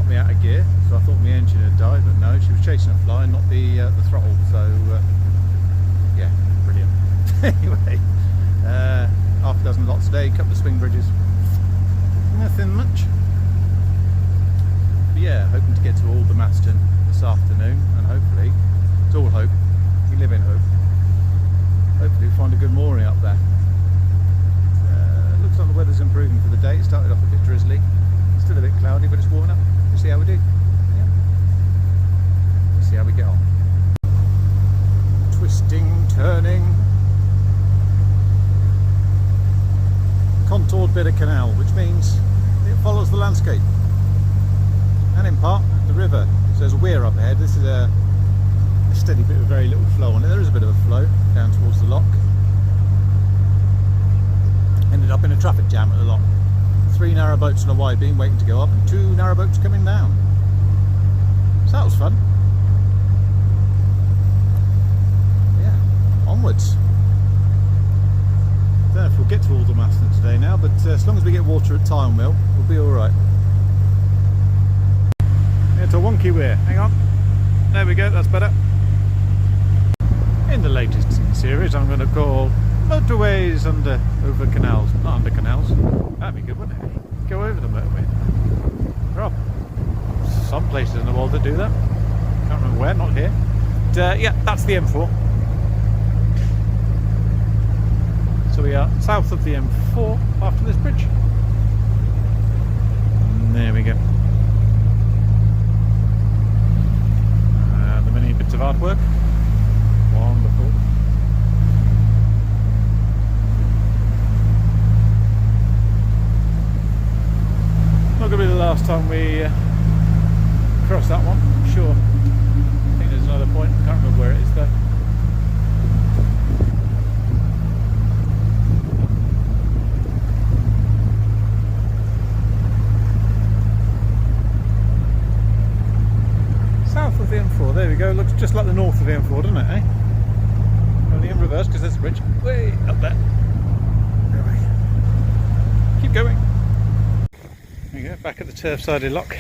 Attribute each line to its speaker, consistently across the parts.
Speaker 1: knocked me out of gear, so I thought my engine had died, but no, she was chasing a fly and not the throttle, so yeah, brilliant. Anyway, half a dozen lots today, couple of swing bridges, nothing much. But yeah, hoping to get to Aldermaston this afternoon, and hopefully, it's all hope, we live in hope, hopefully we'll find a good mooring up there. Looks like the weather's improving for the day. It started off a bit drizzly, still a bit cloudy, but it's warming up. We'll see how we do. Yeah. We'll see how we get on. Twisting, turning, contoured bit of canal, which means it follows the landscape, and in part the river. So there's a weir up ahead. This is a steady bit with very little flow on it. There is a bit of a flow down towards the lock. Ended up in a traffic jam at the lock. 3 narrow boats and a wide beam waiting to go up, and 2 narrow boats coming down. So that was fun. Yeah, onwards. Don't know if we'll get to Aldermaston today now, but as long as we get water at Tile Mill, we'll be alright. It's a wonky weir. Hang on. There we go, that's better. In the latest series, I'm going to call motorways over canals, not under canals. That'd be good, wouldn't it? Go over the motorway. There are some places in the world that do that. Can't remember where, not here. But, yeah, that's the M4. So we are south of the M4 after this bridge. And there we go. The many bits of artwork. Wonderful. Not going to be the last time we cross that one, I'm sure. I think there's another point, I can't remember where it is though. South of the M4, there we go, looks just like the north of the M4, doesn't it, eh? Only in reverse because there's a bridge way up there. Anyway, keep going. There we go, back at the turf-sided lock.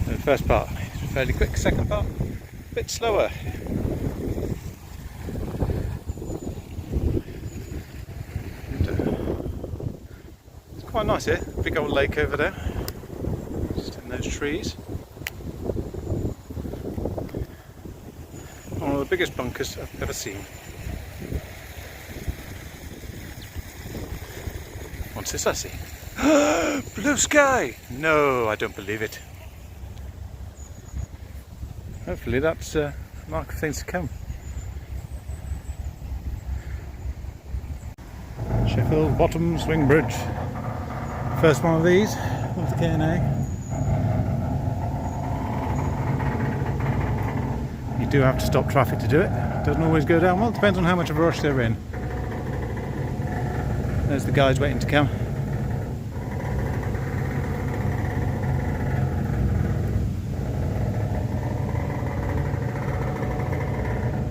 Speaker 1: The first part fairly quick, second part a bit slower. It's quite nice here, big old lake over there, just in those trees. One of the biggest bunkers I've ever seen. What's this I see? Blue sky! No, I don't believe it. Hopefully that's a mark of things to come. Sheffield Bottom Swing Bridge. First one of these with the K&A. You do have to stop traffic to do it. Doesn't always go down well. It depends on how much of a rush they're in. There's the guys waiting to come.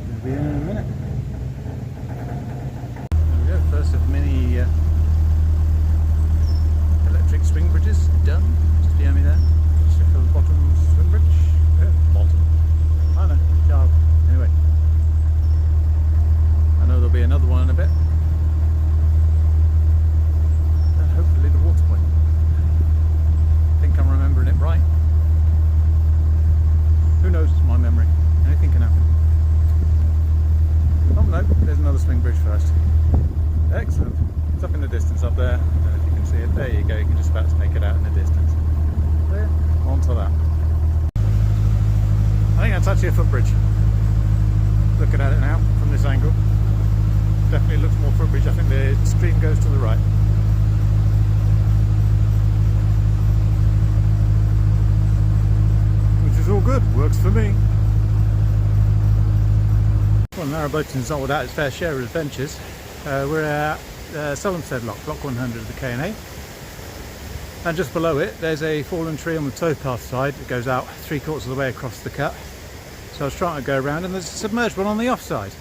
Speaker 1: They'll be in a minute. There we go. First of many electric swing bridges done. Just behind me there. Sheffield Bottom Swing Bridge. Bottom. I know. Anyway, I know there'll be another one in a bit, and hopefully the water point. I think I'm remembering it right. Who knows, it's my memory, anything can happen. Oh no, there's another swing bridge first. Excellent, it's up in the distance up there. I don't know if you can see it. There you go, you can just about make it out in the distance. There, onto that. I think that's actually a footbridge. Looking at it now from this angle, definitely looks more footbridge. I think the stream goes to the right. Which is all good, works for me. Well, narrowboating's not without its fair share of adventures. We're at Solemstead Lock, Lock 100 of the K&A. And just below it, there's a fallen tree on the towpath side that goes out 3/4 of the way across the cut. So I was trying to go around, and there's a submerged one on the offside.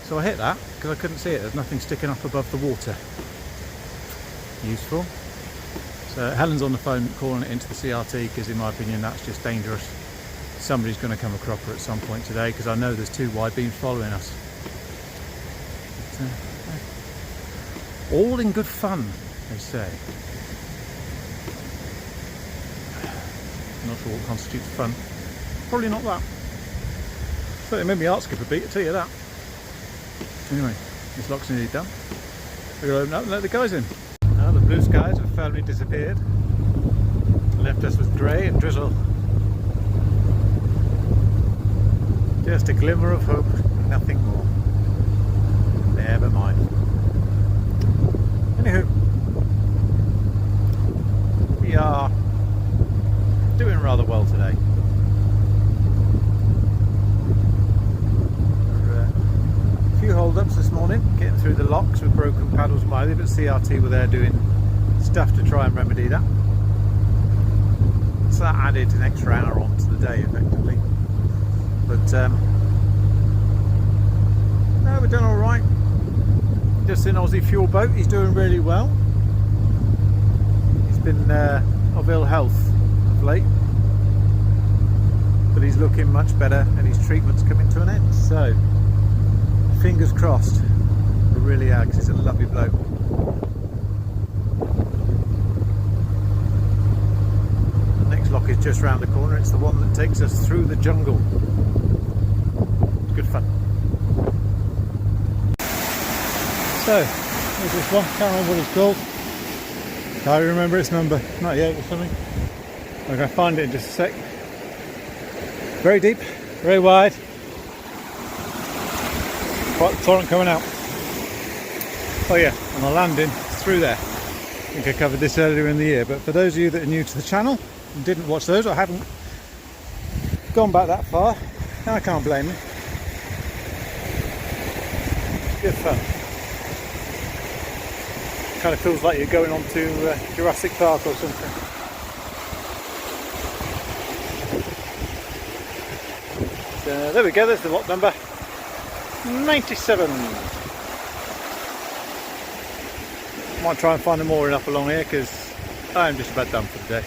Speaker 1: So I hit that because I couldn't see it. There's nothing sticking up above the water. Useful. So Helen's on the phone calling it into the CRT because in my opinion that's just dangerous. Somebody's going to come a cropper at some point today because I know there's 2 wide beams following us. But, all in good fun, they say. Not sure what constitutes fun. Probably not that. But it made me heart skip a beat, I tell you that. Anyway, this lock's nearly done. We're going to open up and let the guys in. Now the blue skies have finally disappeared. Left us with grey and drizzle. Just a glimmer of hope, nothing more. Never mind. Anywho, we are doing rather well today. A few hold-ups this morning, getting through the locks with broken paddles and what have you, but CRT were there doing stuff to try and remedy that. So that added an extra hour on to the day effectively. But no, we've done alright. Just in Aussie fuel boat, he's doing really well. He's been of ill health of late, but he's looking much better and his treatment's coming to an end, so fingers crossed. We really are, because he's a lovely bloke. The next lock is just round the corner. It's the one that takes us through the jungle. It's good fun. So, there's this one, can't remember what it's called. Can't remember its number, 98 or something. I'm going to find it in just a sec. Very deep, very wide. Quite the torrent coming out. Oh yeah, and the landing is through there. I think I covered this earlier in the year, but for those of you that are new to the channel and didn't watch those or haven't gone back that far, I can't blame you. It's good fun. Kind of feels like you're going on to Jurassic Park or something. So there we go, there's the lock number 97. Might try and find a mooring up along here because I'm just about done for the day.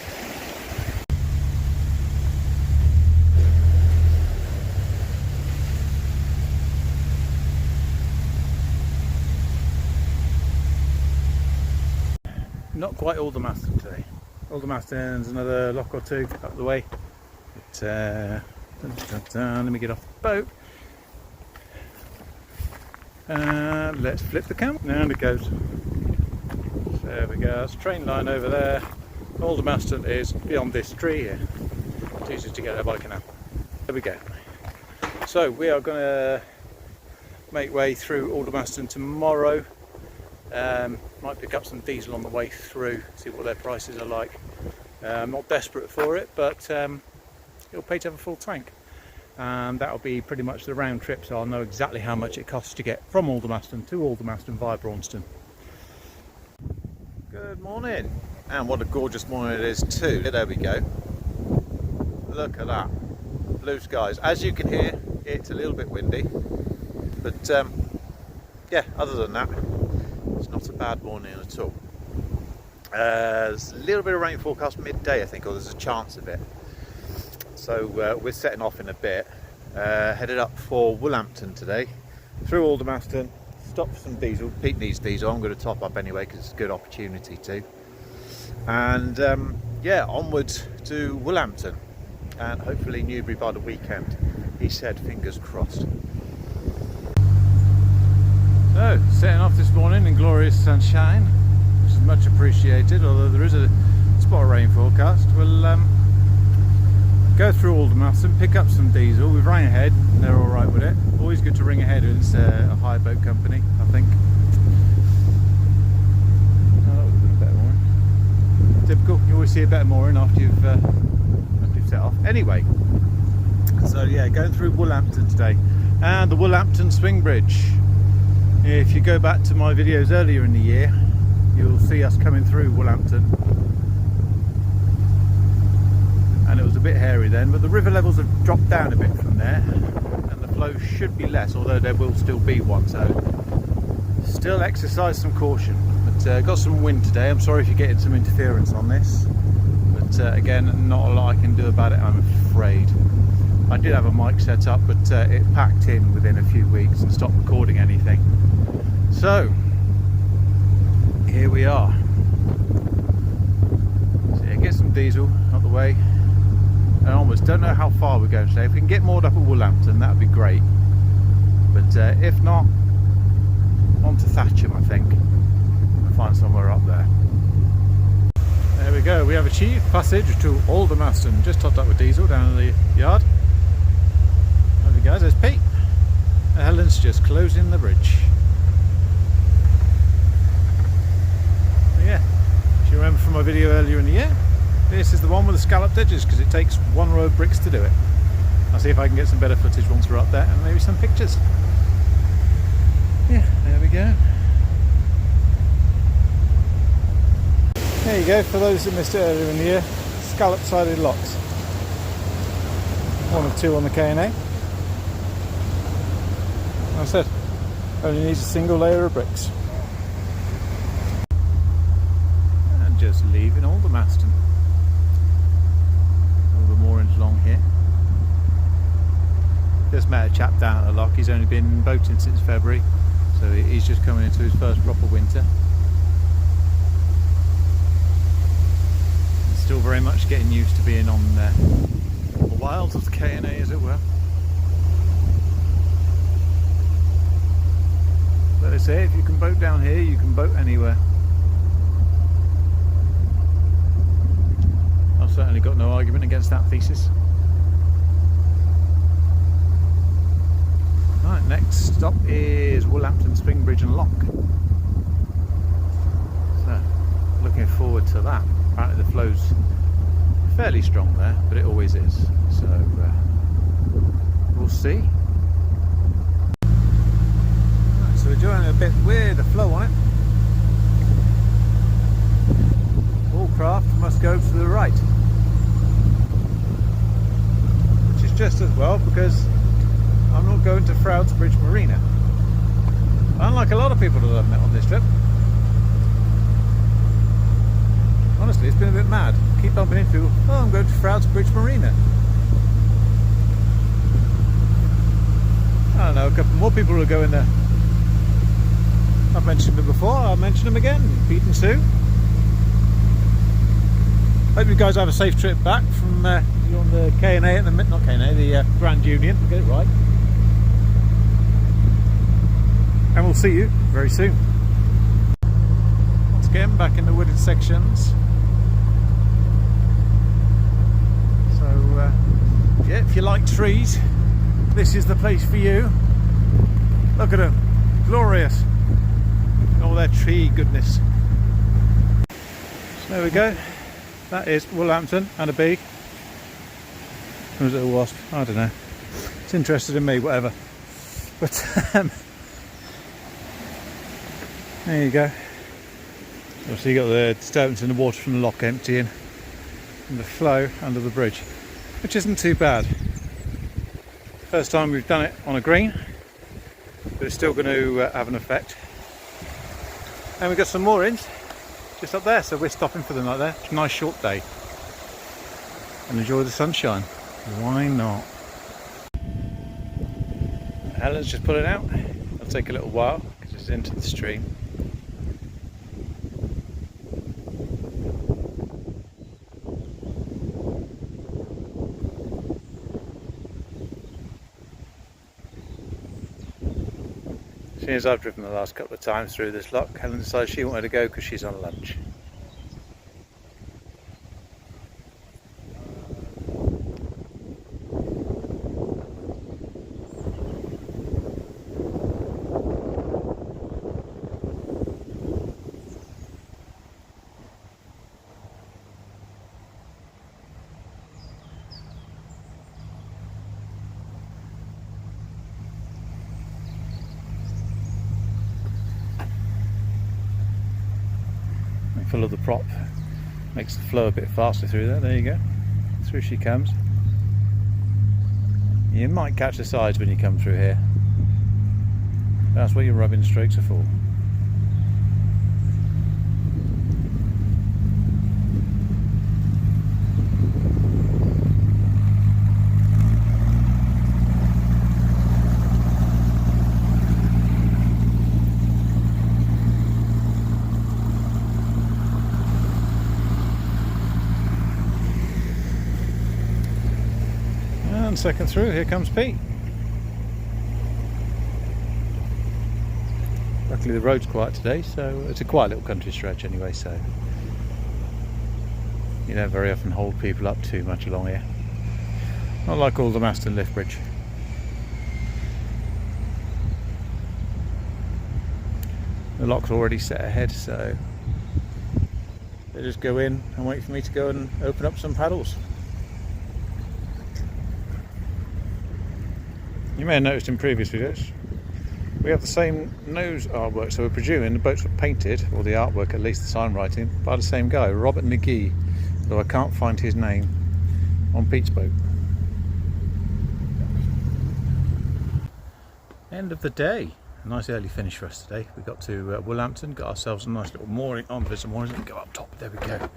Speaker 1: Not quite Aldermaston today. Aldermaston's another lock or 2 up the way. But, let me get off the boat. And let's flip the camera. And it goes. So there we go. There's a train line over there. Aldermaston is beyond this tree here. It's easy to get there by canal. There we go. So we are going to make way through Aldermaston tomorrow. Might pick up some diesel on the way through, see what their prices are like. I'm not desperate for it, but it'll pay to have a full tank. And that'll be pretty much the round trip, so I'll know exactly how much it costs to get from Aldermaston to Aldermaston via Braunston. Good morning, and what a gorgeous morning it is too. There we go. Look at that. Blue skies. As you can hear, it's a little bit windy, but yeah, other than that, it's not a bad morning at all. There's a little bit of rain forecast midday, I think, or there's a chance of it. So we're setting off in a bit. Headed up for Woolhampton today, through Aldermaston, stop for some diesel. Pete needs diesel, I'm going to top up anyway because it's a good opportunity to. And yeah, onwards to Woolhampton and hopefully Newbury by the weekend. He said, fingers crossed. So, setting off this morning in glorious sunshine, which is much appreciated, although there is a spot of rain forecast. We'll go through Aldermaston, pick up some diesel. We've rang ahead, and they're alright with it. Always good to ring ahead when it's a hire boat company, I think. Oh, that would have been a better mooring. Typical, you always see a better mooring after you've set off. Anyway, so yeah, going through Woolhampton today. And the Woolhampton Swing Bridge. If you go back to my videos earlier in the year, you'll see us coming through Woolhampton. And it was a bit hairy then, but the river levels have dropped down a bit from there, and the flow should be less, although there will still be one, so still exercise some caution. But got some wind today. I'm sorry if you're getting some interference on this, but again, not a lot I can do about it, I'm afraid. I did have a mic set up, but it packed in within a few weeks and stopped recording anything. So here we are. So yeah, get some diesel out the way. I almost don't know how far we're going today. If we can get moored up at Woolhampton, that would be great. But if not, on to Thatcham, I think. I'll find somewhere up there. There we go. We have achieved passage to Aldermaston. Just topped up with diesel down in the yard. There we go. There's Pete. Helen's just closing the bridge. So yeah, if you remember from my video earlier in the year, this is the one with the scalloped edges because it takes one row of bricks to do it. I'll see if I can get some better footage once we're up there and maybe some pictures. Yeah, there we go. There you go, for those that missed it earlier in the year, scallop sided locks. One of two on the K&A. Like I said, only needs a single layer of bricks. And just leaving Aldermaston. All the moorings along here. Just met a chap down at the lock. He's only been boating since February, so he's just coming into his first proper winter. Still very much getting used to being on the wilds of the K&A, as it were. But they say if you can boat down here, you can boat anywhere. I've certainly got no argument against that thesis. Right, next stop is Woolhampton Spring Bridge and Lock. So, looking forward to that. Apparently the flow's fairly strong there, but it always is. So, we'll see. Right, so we're doing a bit with the flow on it. All craft must go to the right. Which is just as well, because I'm not going to Froudsbridge Marina. Unlike a lot of people that I've met on this trip. Honestly, it's been a bit mad. Keep bumping into people, oh, I'm going to Froudsbridge Marina. I don't know, a couple more people are going there. I've mentioned them before, I'll mention them again. Pete and Sue. Hope you guys have a safe trip back from you're on the K&A at the not K&A, the Grand Union. Get it right. And we'll see you very soon. Once again, back in the wooded sections. So, yeah, if you like trees, this is the place for you. Look at them, glorious. All their tree goodness. So there we go. That is Woolhampton and a bee. Or is it a wasp? I don't know. It's interested in me, whatever. But there you go. Obviously you got the disturbance in the water from the lock emptying and the flow under the bridge, which isn't too bad. First time we've done it on a green, but it's still going to have an effect. And we've got some moorings just up there, so we're stopping for the night there. It's a nice short day. And enjoy the sunshine. Why not? Helen's just pulling out. It'll take a little while because it's into the stream. As soon as I've driven the last couple of times through this lock, Helen decided she wanted to go because she's on lunch. Full of the prop, makes the flow a bit faster through there. There you go, through she comes. You might catch the sides when you come through here. That's what your rubbing strokes are for. second through, here comes Pete. Luckily the road's quiet today, so it's a quiet little country stretch anyway, so you don't very often hold people up too much along here. Not like Aldermaston Lift Bridge. The lock's already set ahead, so they just go in and wait for me to go and open up some paddles. You may have noticed in previous videos we have the same nose artwork, so we're presuming the boats were painted, or the artwork at least, the sign writing, by the same guy, Robert McGee, though I can't find his name on Pete's boat. End of the day. A nice early finish for us today. We got to Woolhampton, got ourselves a nice little mooring on visitor moorings. Let me go up top, there we go.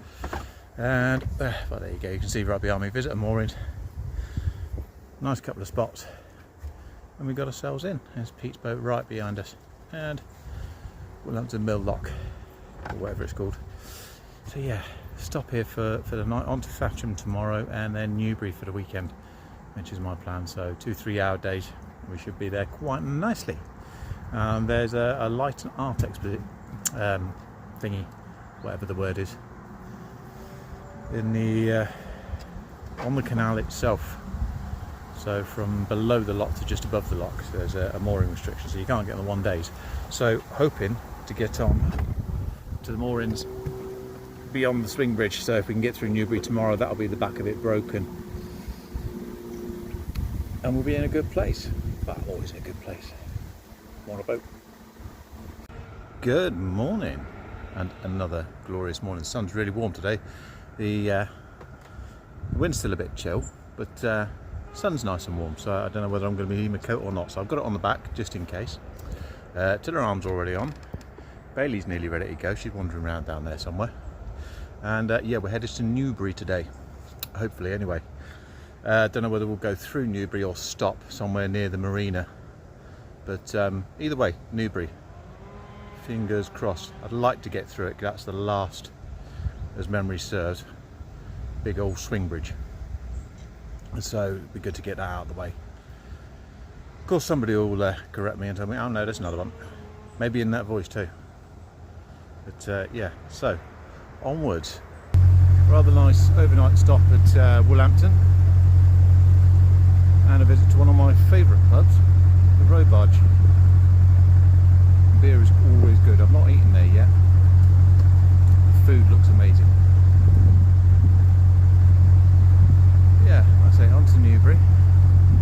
Speaker 1: And well, there you go, you can see right behind me, visitor moorings. Nice couple of spots. And we got ourselves in. There's Pete's boat right behind us. And Woolhampton Mill Lock, or whatever it's called. So yeah, stop here for the night, on to Thatcham tomorrow, and then Newbury for the weekend, which is my plan. So 2-3 hour days. We should be there quite nicely. There's a light and art exhibit thingy, whatever the word is, in the on the canal itself. So from below the lock to just above the lock, there's a mooring restriction, so you can't get on the 1 days. So hoping to get on to the moorings beyond the swing bridge. So if we can get through Newbury tomorrow, that'll be the back of it broken, and we'll be in a good place. But always in a good place. On a boat. Good morning, and another glorious morning. The sun's really warm today. The wind's still a bit chill, but sun's nice and warm, so I don't know whether I'm going to be in my coat or not, so I've got it on the back just in case. Tiller arm's already on. Bailey's nearly ready to go. She's wandering around down there somewhere. And yeah, we're headed to Newbury today, hopefully anyway. Don't know whether we'll go through Newbury or stop somewhere near the marina, but either way, Newbury, fingers crossed. I'd like to get through it, 'cause that's the last, as memory serves, big old swing bridge, so it'd be good to get that out of the way. Of course somebody will correct me and tell me, oh no, there's another one, maybe in that voice too, but yeah, so onwards. Rather nice overnight stop at Woolhampton, and a visit to one of my favourite pubs, the Row Barge. Beer is always good. I've not eaten there yet. The food looks amazing. Yeah, I say on to Newbury.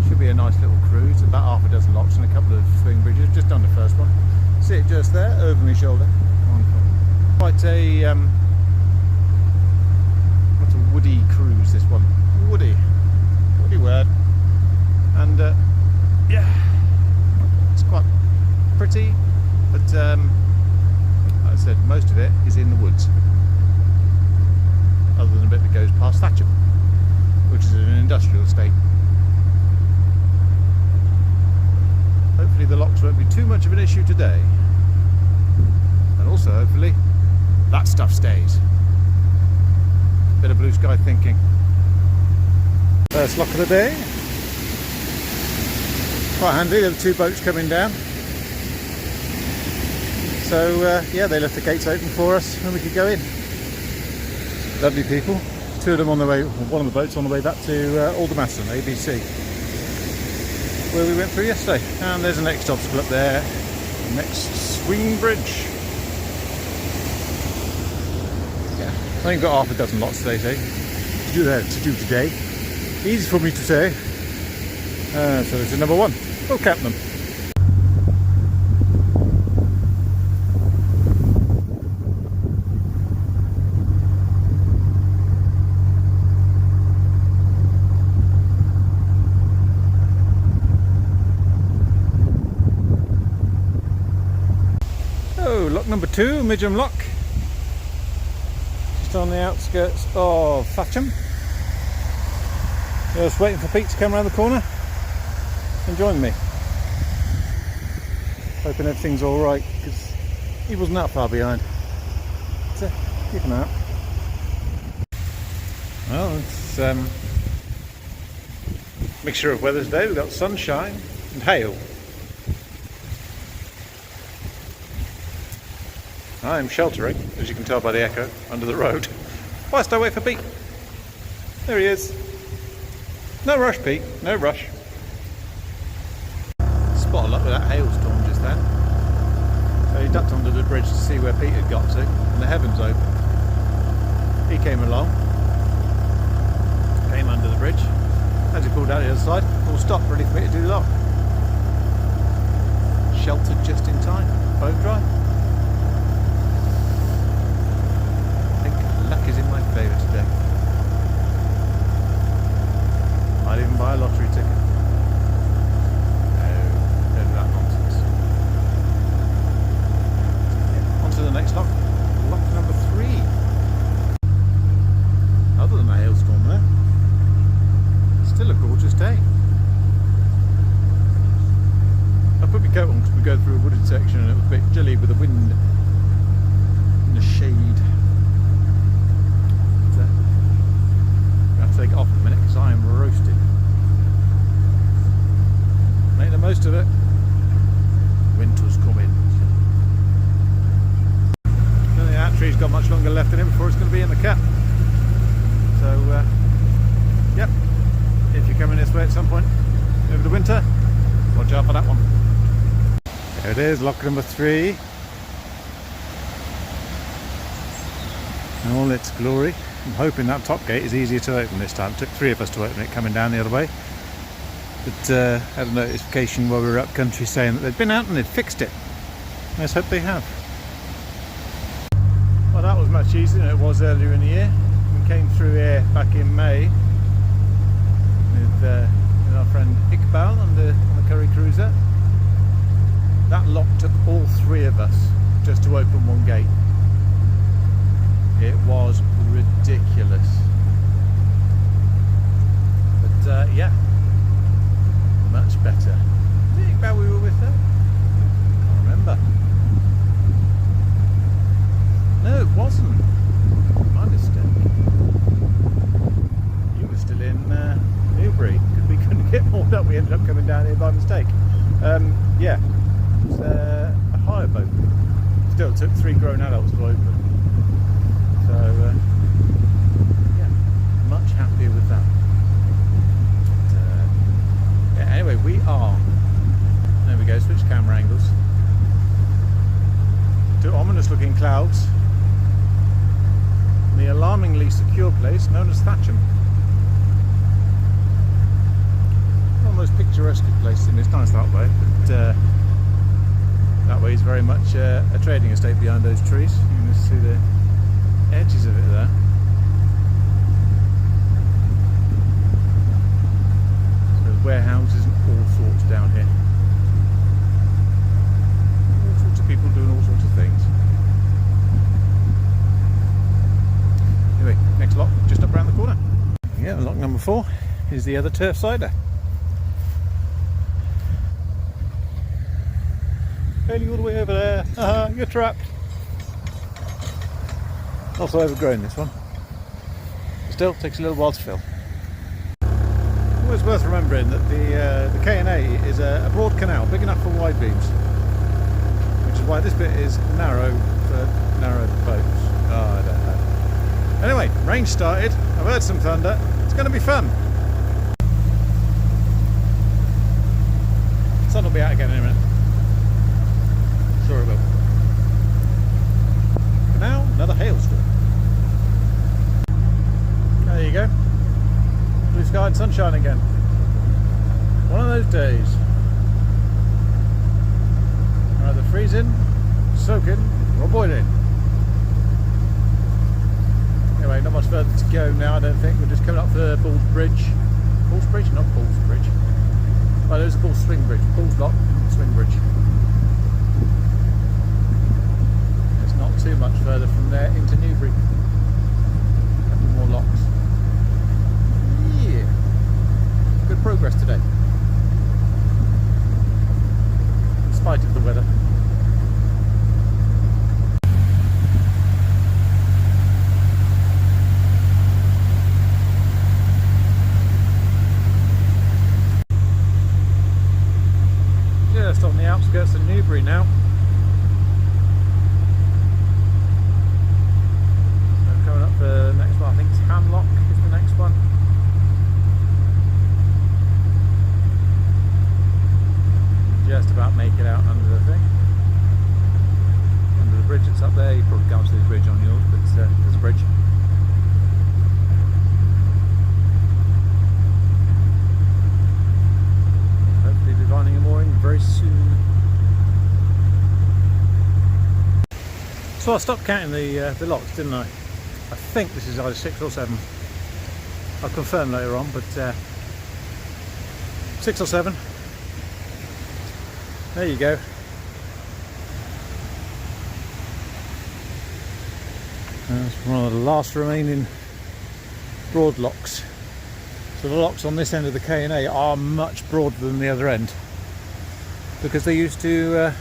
Speaker 1: Should be a nice little cruise. About half a dozen locks and a couple of swing bridges. Just done the first one. See it just there, over my shoulder. Quite a what's a woody cruise, this one. Woody word. And yeah, it's quite pretty, but like I said, most of it is in the woods, other than a bit that goes past Thatcham, which is an industrial estate. Hopefully the locks won't be too much of an issue today, and also hopefully that stuff stays. Bit of blue sky thinking. First lock of the day. Quite handy, there were 2 boats coming down. So yeah, they left the gates open for us and we could go in. Lovely people. 2 of them on the way, one of the boats on the way back to Aldermaston, ABC, where we went through yesterday. And there's the next obstacle up there, next swing bridge. Yeah, I think we've got half a dozen lots today, to do today. Easy for me to say. So this is number 1. We'll count them. Oh, lock number 2, Midgham Lock. Just on the outskirts of Thatcham. Just waiting for Pete to come around the corner and join me. Hoping everything's alright, because he wasn't that far behind. So, keep an eye out. Well, it's Mixture of weather today. We've got sunshine and hail. I'm sheltering, as you can tell by the echo, under the road, whilst I wait for Pete. There he is. No rush, Pete, no rush. Spot a lot with that hailstorm just then. So he ducked under the bridge to see where Pete had got to, and the heavens open. He came along, came under the bridge. As he pulled out the other side, all stopped ready for me to do the lock. Sheltered just in time, bone dry. I think luck is in my favour today. Might even buy a lottery ticket. No, don't do that nonsense. Yeah, on to the next lock. Lock number 3. Other than the hailstorm there, still a gorgeous day. I put my coat on because we go through a wooded section and it was a bit chilly with the wind and the shade. But, I have to take it off in a minute because I am roasted. Make the most of it. Winter's coming. I don't think that tree's got much longer left in it before it's going to be in the cap. So, yep. If you're coming this way at some point over the winter, watch out for that one. There it is, lock number 3. In all its glory. I'm hoping that top gate is easier to open this time. It took 3 of us to open it coming down the other way. But had a notification while we were up country saying that they'd been out and they'd fixed it. Let's hope they have. Well, that was much easier than it was earlier in the year. We came through here back in May with our friend Iqbal on the Curry Cruiser. That lock took all 3 of us just to open one gate. It was ridiculous. But yeah, much better. Was it Iqbal we were with there? I can't remember. No, it wasn't. My mistake. You were still in Newbury because we couldn't get hauled up. We ended up coming down here by mistake. Yeah, it was a hire boat. Still, it took 3 grown adults to open. So, yeah, much happier with that. But, yeah, anyway, we are. There we go. Switch camera angles. To ominous looking clouds. The alarmingly secure place known as Thatcham. Almost picturesque place, and it's nice that way, but that way is very much a trading estate behind those trees. You can just see the edges of it there. So there's warehouses and all sorts down here. All sorts of people doing all sorts of things. Anyway, next lock, just up around the corner. Yeah, lock number 4 is the other turf sider. Fairly all the way over there. You're trapped. Also overgrown, this one. Still takes a little while to fill. Always worth remembering that the K&A is a broad canal, big enough for wide beams, which is why this bit is narrow for narrow boats. Oh, I don't know. Anyway, rain started. I've heard some thunder. It's going to be fun. Sun will be out again in a minute. Sure it will. For now, another hailstorm. There you go. Blue sky and sunshine again. One of those days. Either freezing, soaking, or boiling. Anyway, not much further to go now, I don't think. We're just coming up for Bull's Bridge. Bull's Bridge? Not Bull's Bridge. Well, there's a Bull's Swing Bridge. Bull's Lock, Swing Bridge. It's not too much further from there into Newbury. A couple more locks. Yeah. Good progress today. In spite of the weather. on the outskirts of Newbury now. So coming up for the next one, I think it's Hamlock is the next one. Just about make it out under the thing. Under the bridge that's up there. You probably can't see the bridge on yours, but there's a bridge. Hopefully be finding a mooring very soon. So I stopped counting the locks, didn't I? I think this is either 6 or 7. I'll confirm later on, but 6 or 7. There you go. That's one of the last remaining broad locks. So the locks on this end of the K&A are much broader than the other end, because they used to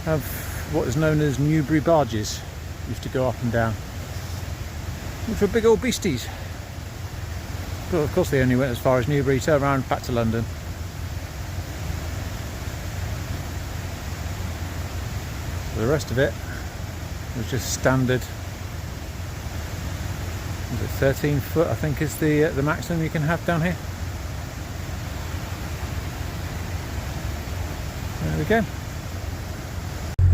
Speaker 1: have what is known as Newbury barges. Used to go up and down, which were big old beasties. But of course they only went as far as Newbury, turned around back to London. The rest of it was just standard. Is it 13 foot? I think is the maximum you can have down here. There we go.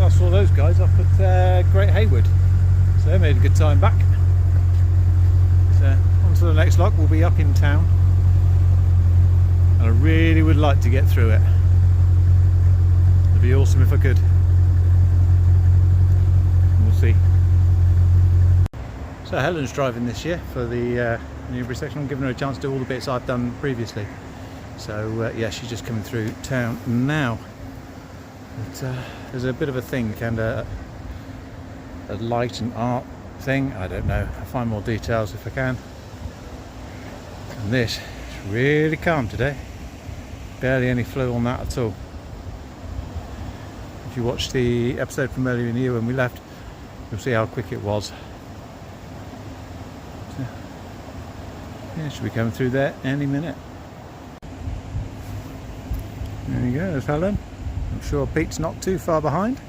Speaker 1: I saw those guys up at Great Hayward, so they made a good time back. So on to the next lock. We'll be up in town, and I really would like to get through it. It'd be awesome if I could. See. So Helen's driving this year for the Newbury section. I'm giving her a chance to do all the bits I've done previously. So yeah, she's just coming through town now. But there's a bit of a thing, kind of a light and art thing. I don't know. I'll find more details if I can. And this is really calm today. Barely any flow on that at all. If you watch the episode from earlier in the year when we left, you'll see how quick it was. So, yeah, should be coming through there any minute. There you go, there's Helen. I'm sure Pete's not too far behind.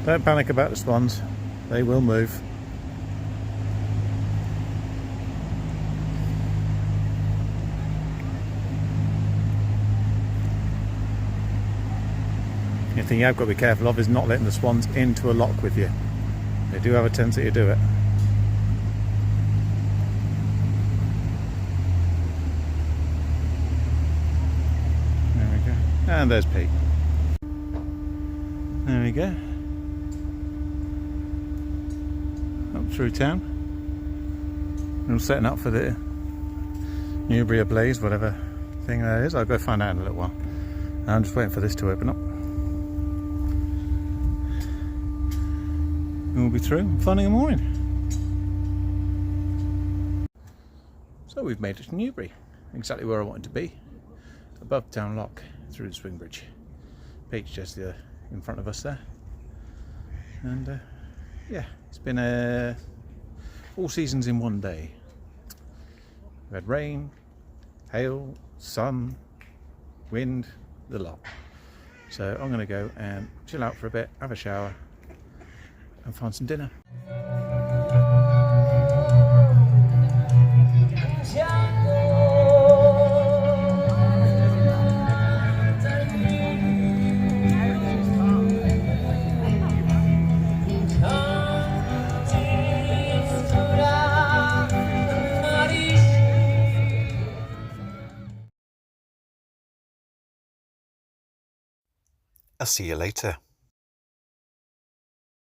Speaker 1: Don't panic about the swans, they will move. The thing you've got to be careful of is not letting the swans into a lock with you. They do have a tendency to do it. There we go. And there's Pete. There we go. Up through town. I'm setting up for the Newbury Ablaze, whatever thing that is. I'll go find out in a little while. I'm just waiting for this to open up. And we'll be through and finding a mooring. So we've made it to Newbury, exactly where I wanted to be, above Town Lock, through the swing bridge. Pete's just in front of us there, and yeah, it's been all seasons in one day. We've had rain, hail, sun, wind, the lot. So I'm going to go and chill out for a bit, have a shower, and find some dinner.
Speaker 2: I'll see you later.